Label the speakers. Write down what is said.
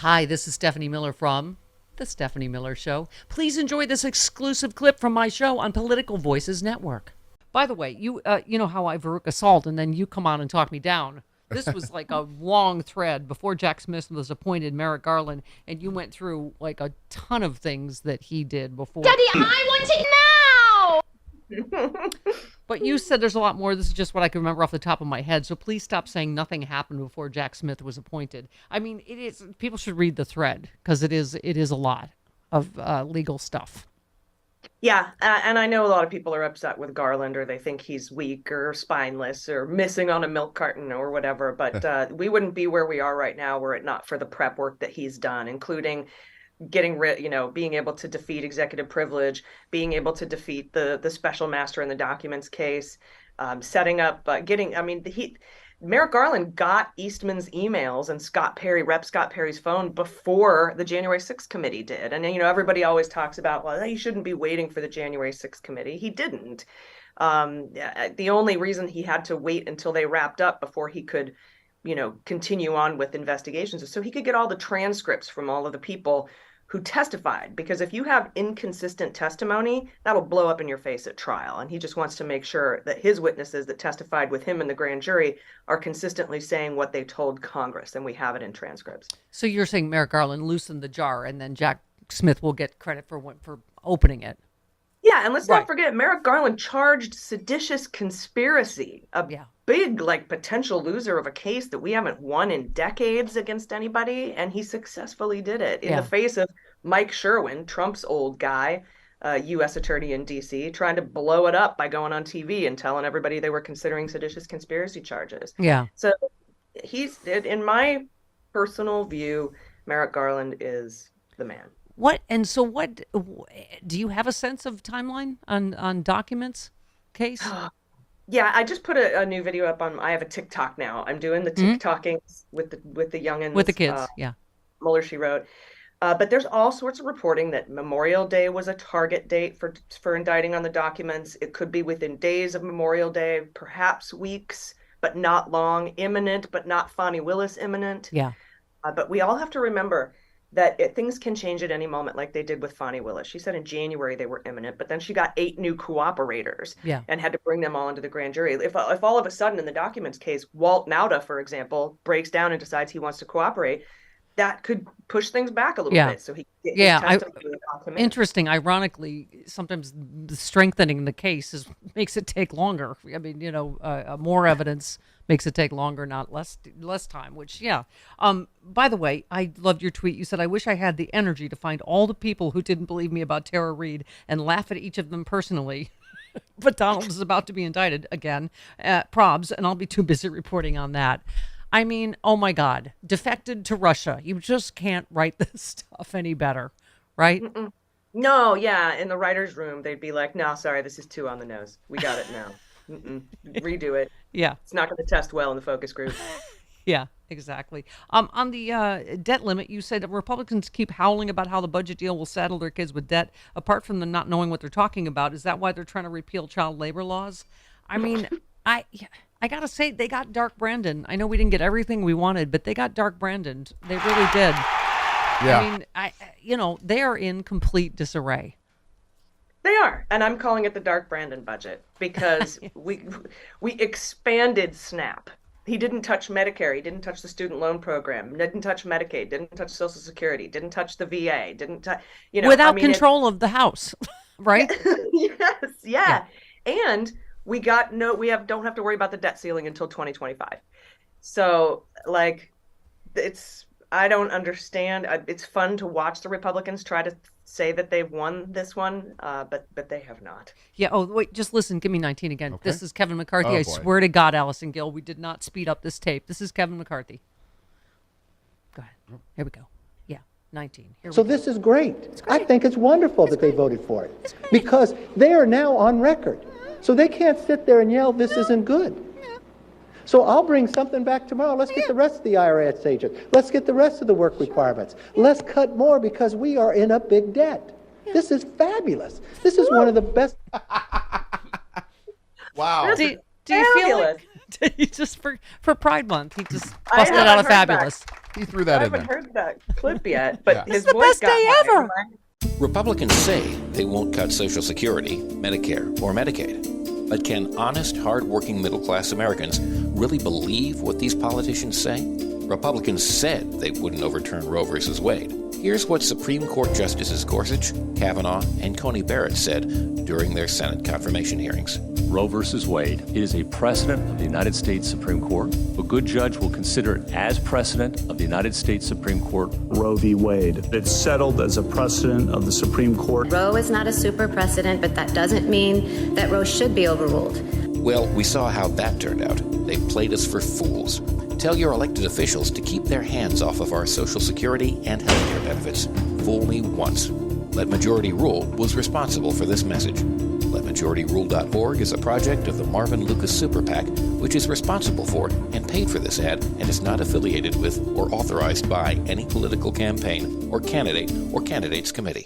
Speaker 1: Hi, this is Stephanie Miller from The Stephanie Miller Show. Please enjoy this exclusive clip from my show on Political Voices Network. By the way, you know how I Veruca Salt and then you come on and talk me down. This was like a long thread before Jack Smith was appointed, Merrick Garland, and you went through like a ton of things that he did before.
Speaker 2: Daddy, I want it now!
Speaker 1: But you said there's a lot more. This is just what I can remember off the top of my head. So please stop saying nothing happened before Jack Smith was appointed. I mean, it is. People should read the thread because it is a lot of legal stuff.
Speaker 3: Yeah, and I know a lot of people are upset with Garland, or they think he's weak or spineless or missing on a milk carton or whatever. But we wouldn't be where we are right now were it not for the prep work that he's done, including getting rid, being able to defeat executive privilege, being able to defeat the special master in the documents case, setting up, Merrick Garland got Eastman's emails and Rep. Scott Perry's phone before the January 6th committee did. And, everybody always talks about, well, you shouldn't be waiting for the January 6th committee. He didn't. The only reason he had to wait until they wrapped up before he could, continue on with investigations is so he could get all the transcripts from all of the people who testified, because if you have inconsistent testimony, that'll blow up in your face at trial. And he just wants to make sure that his witnesses that testified with him in the grand jury are consistently saying what they told Congress, and we have it in transcripts.
Speaker 1: So you're saying Merrick Garland loosened the jar, and then Jack Smith will get credit for opening it.
Speaker 3: Yeah, and let's not forget, Merrick Garland charged seditious conspiracy, big, potential loser of a case that we haven't won in decades against anybody, and he successfully did it in the face of Mike Sherwin, Trump's old guy, U.S. attorney in D.C., trying to blow it up by going on TV and telling everybody they were considering seditious conspiracy charges.
Speaker 1: Yeah.
Speaker 3: So he's, in my personal view, Merrick Garland is the man.
Speaker 1: What do you have a sense of timeline on documents case?
Speaker 3: Yeah, I just put a new video up on. I have a TikTok now. I'm doing the TikToking with the youngins,
Speaker 1: with the kids.
Speaker 3: Mueller, she wrote. But there's all sorts of reporting that Memorial Day was a target date for indicting on the documents. It could be within days of Memorial Day, perhaps weeks, but not long. Imminent, but not Fani Willis imminent.
Speaker 1: Yeah.
Speaker 3: But we all have to remember that things can change at any moment, like they did with Fani Willis. She said in January they were imminent, but then she got 8 new cooperators and had to bring them all into the grand jury. If all of a sudden in the documents case, Walt Nauta, for example, breaks down and decides he wants to cooperate, that could push things back a little bit. So he could get his testimony documented.
Speaker 1: Interesting. Ironically, sometimes strengthening the case makes it take longer. I mean, more evidence makes it take longer, not less time, which, by the way, I loved your tweet. You said, I wish I had the energy to find all the people who didn't believe me about Tara Reade and laugh at each of them personally. But Donald is about to be indicted again, probs, and I'll be too busy reporting on that. I mean, oh my God, defected to Russia. You just can't write this stuff any better, right?
Speaker 3: No, yeah. In the writer's room, they'd be like, no, sorry, this is too on the nose. We got it now. Redo it.
Speaker 1: Yeah.
Speaker 3: It's not going to test well in the focus group.
Speaker 1: Yeah, exactly. On the debt limit, you said that Republicans keep howling about how the budget deal will saddle their kids with debt. Apart from them not knowing what they're talking about, is that why they're trying to repeal child labor laws? I mean, I got to say, they got Dark Brandon. I know we didn't get everything we wanted, but they got Dark Brandon. They really did. Yeah. I mean, they are in complete disarray.
Speaker 3: They are. And I'm calling it the Dark Brandon budget because we expanded SNAP. He didn't touch Medicare. He didn't touch the student loan program. Didn't touch Medicaid. Didn't touch Social Security. Didn't touch the VA. Didn't touch,
Speaker 1: without control of the House, right?
Speaker 3: Yes. Yeah. And we don't have to worry about the debt ceiling until 2025. So I don't understand. It's fun to watch the Republicans try to say that they've won this one, but they have not.
Speaker 1: Yeah. Oh, wait, just listen. Give me 19 again. Okay. This is Kevin McCarthy.
Speaker 4: Oh,
Speaker 1: I swear to God, Allison Gill, we did not speed up this tape. This is Kevin McCarthy. Go ahead. Here we go. Yeah, 19.
Speaker 5: So this is great. I think it's wonderful that they voted for it because they are now on record. So they can't sit there and yell, this isn't good. So I'll bring something back tomorrow. Let's get the rest of the IRS agents. Let's get the rest of the work requirements. Let's cut more because we are in a big debt. This is fabulous. This is one of the best.
Speaker 4: Wow.
Speaker 1: Do you He just for Pride Month, he just
Speaker 3: I
Speaker 1: busted
Speaker 3: haven't
Speaker 1: out a
Speaker 3: heard
Speaker 1: fabulous.
Speaker 4: He threw
Speaker 3: I
Speaker 4: that in
Speaker 3: haven't
Speaker 4: there.
Speaker 3: heard that clip yet, but
Speaker 4: Yeah.
Speaker 3: his
Speaker 1: It's the
Speaker 3: voice
Speaker 1: best
Speaker 3: got
Speaker 1: day
Speaker 3: my
Speaker 1: ever.
Speaker 3: mind.
Speaker 6: Republicans say they won't cut Social Security, Medicare, or Medicaid. But can honest, hard-working middle-class Americans really believe what these politicians say? Republicans said they wouldn't overturn Roe v. Wade. Here's what Supreme Court Justices Gorsuch, Kavanaugh, and Coney Barrett said during their Senate confirmation hearings.
Speaker 7: Roe v. Wade. It is a precedent of the United States Supreme Court. A good judge will consider it as precedent of the United States Supreme Court.
Speaker 8: Roe v. Wade. It's settled as a precedent of the Supreme Court.
Speaker 9: Roe is not a super precedent, but that doesn't mean that Roe should be overruled.
Speaker 6: Well, we saw how that turned out. They played us for fools. Tell your elected officials to keep their hands off of our Social Security and health care benefits. Fool me once. Let Majority Rule was responsible for this message. LetMajorityRule.org is a project of the Marvin Lucas Super PAC, which is responsible for and paid for this ad and is not affiliated with or authorized by any political campaign or candidate or candidates committee.